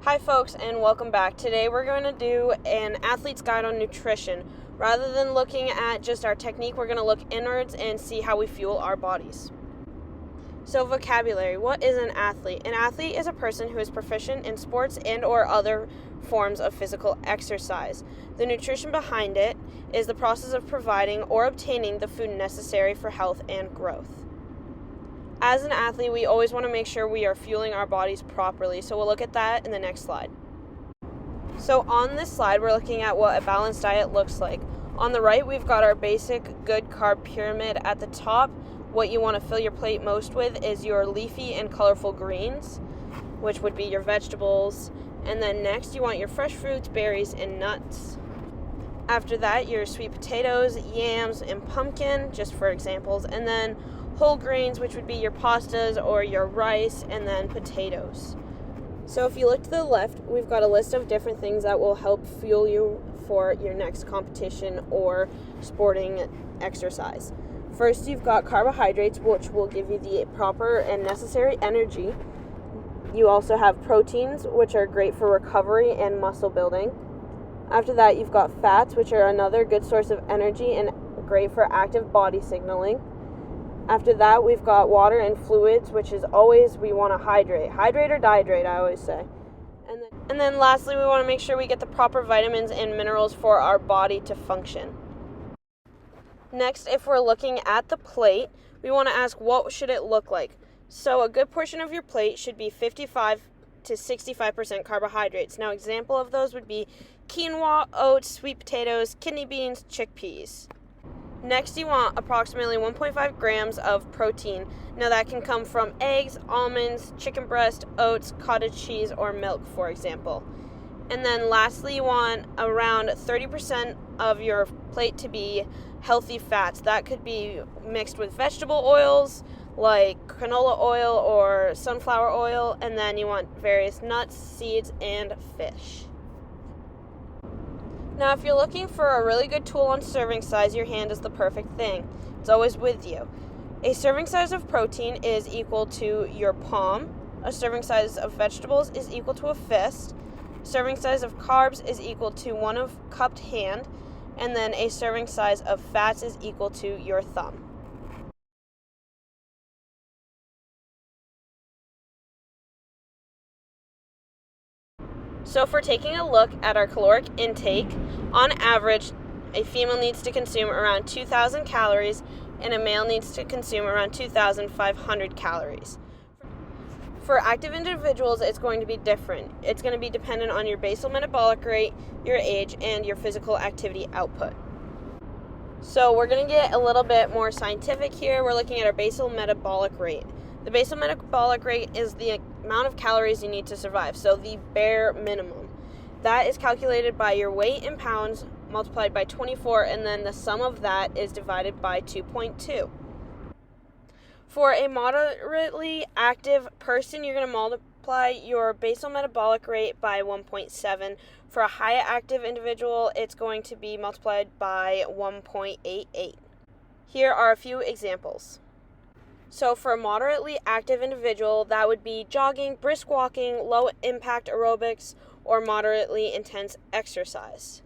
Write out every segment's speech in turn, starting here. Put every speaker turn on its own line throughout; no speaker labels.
Hi folks, and welcome back. Today we're going to do an athlete's guide on nutrition. Rather than looking at just our technique, we're going to look inwards and see how we fuel our bodies. So vocabulary, what is an athlete? An athlete is a person who is proficient in sports and or other forms of physical exercise. The nutrition behind it is the process of providing or obtaining the food necessary for health and growth. As an athlete, we always want to make sure we are fueling our bodies properly, so we'll look at that in the next slide. So on this slide, we're looking at what a balanced diet looks like. On the right, we've got our basic good carb pyramid. At the top, what you want to fill your plate most with is your leafy and colorful greens, which would be your vegetables. And then next, you want your fresh fruits, berries, and nuts. After that, your sweet potatoes, yams, and pumpkin, just for examples. And then whole grains, which would be your pastas or your rice, and then potatoes. So if you look to the left, we've got a list of different things that will help fuel you for your next competition or sporting exercise. First, you've got carbohydrates, which will give you the proper and necessary energy. You also have proteins, which are great for recovery and muscle building. After that, you've got fats, which are another good source of energy and great for active body signaling. After that, we've got water and fluids, which is always we want to hydrate. Hydrate or dehydrate, I always say. And then lastly, we want to make sure we get the proper vitamins and minerals for our body to function. Next, if we're looking at the plate, we want to ask what should it look like. So a good portion of your plate should be 55 to 65% carbohydrates. Now, example of those would be quinoa, oats, sweet potatoes, kidney beans, chickpeas. Next, you want approximately 1.5 grams of protein. Now, that can come from eggs, almonds, chicken breast, oats, cottage cheese, or milk, for example. And then lastly, you want around 30% of your plate to be healthy fats. That could be mixed with vegetable oils like canola oil or sunflower oil, and then you want various nuts, seeds, and fish. Now, if you're looking for a really good tool on serving size, your hand is the perfect thing. It's always with you. A serving size of protein is equal to your palm. A serving size of vegetables is equal to a fist. Serving size of carbs is equal to one of cupped hand. And then a serving size of fats is equal to your thumb. So if we're taking a look at our caloric intake, on average, a female needs to consume around 2,000 calories and a male needs to consume around 2,500 calories. For active individuals, it's going to be different. It's going to be dependent on your basal metabolic rate, your age, and your physical activity output. So we're going to get a little bit more scientific here. We're looking at our basal metabolic rate. The basal metabolic rate is the amount of calories you need to survive, so the bare minimum. That is calculated by your weight in pounds multiplied by 24, and then the sum of that is divided by 2.2. For a moderately active person, you're going to multiply your basal metabolic rate by 1.7. For a high active individual, it's going to be multiplied by 1.88. Here are a few examples. So for a moderately active individual, that would be jogging, brisk walking, low-impact aerobics, or moderately intense exercise.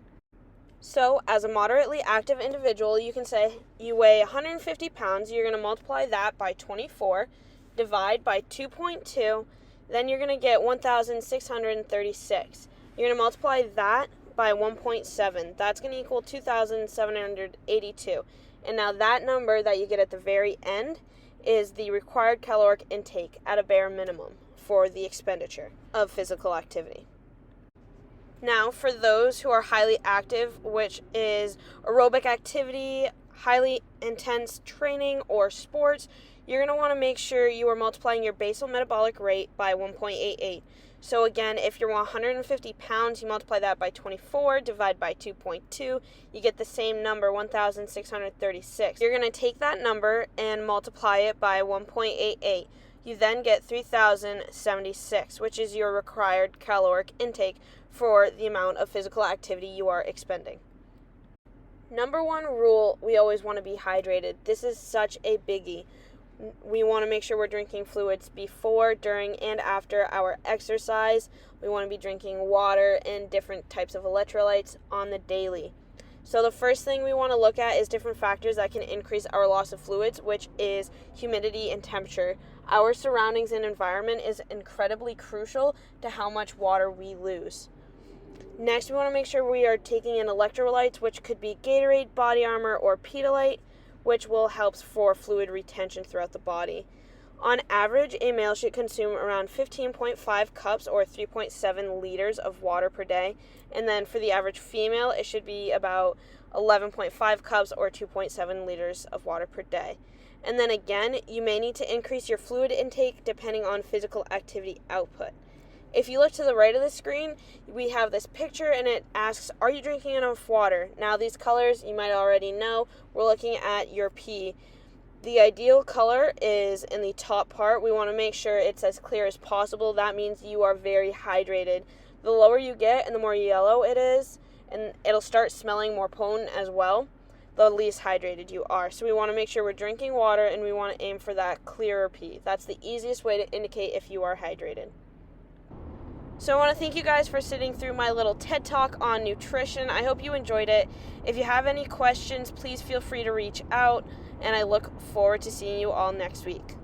So as a moderately active individual, you can say you weigh 150 pounds, you're going to multiply that by 24, divide by 2.2, then you're going to get 1,636. You're going to multiply that by 1.7. That's going to equal 2,782. And now that number that you get at the very end is the required caloric intake at a bare minimum for the expenditure of physical activity. Now, for those who are highly active, which is aerobic activity, highly intense training, or sports, you're going to want to make sure you are multiplying your basal metabolic rate by 1.88. So again, if you're 150 pounds, you multiply that by 24, divide by 2.2, you get the same number, 1,636. You're going to take that number and multiply it by 1.88. You then get 3,076, which is your required caloric intake for the amount of physical activity you are expending. Number one rule, we always want to be hydrated. This is such a biggie. We want to make sure we're drinking fluids before, during, and after our exercise. We want to be drinking water and different types of electrolytes on the daily. So the first thing we want to look at is different factors that can increase our loss of fluids, which is humidity and temperature. Our surroundings and environment is incredibly crucial to how much water we lose. Next, we want to make sure we are taking in electrolytes, which could be Gatorade, Body Armor, or Pedialyte, which will help for fluid retention throughout the body. On average, a male should consume around 15.5 cups or 3.7 liters of water per day. And then for the average female, it should be about 11.5 cups or 2.7 liters of water per day. And then again, you may need to increase your fluid intake depending on physical activity output. If you look to the right of the screen, we have this picture and it asks, are you drinking enough water? Now these colors, you might already know, we're looking at your pee. The ideal color is in the top part. We want to make sure it's as clear as possible. That means you are very hydrated. The lower you get and the more yellow it is, and it'll start smelling more potent as well, the least hydrated you are. So we want to make sure we're drinking water and we want to aim for that clearer pee. That's the easiest way to indicate if you are hydrated. So I want to thank you guys for sitting through my little TED Talk on nutrition. I hope you enjoyed it. If you have any questions, please feel free to reach out, and I look forward to seeing you all next week.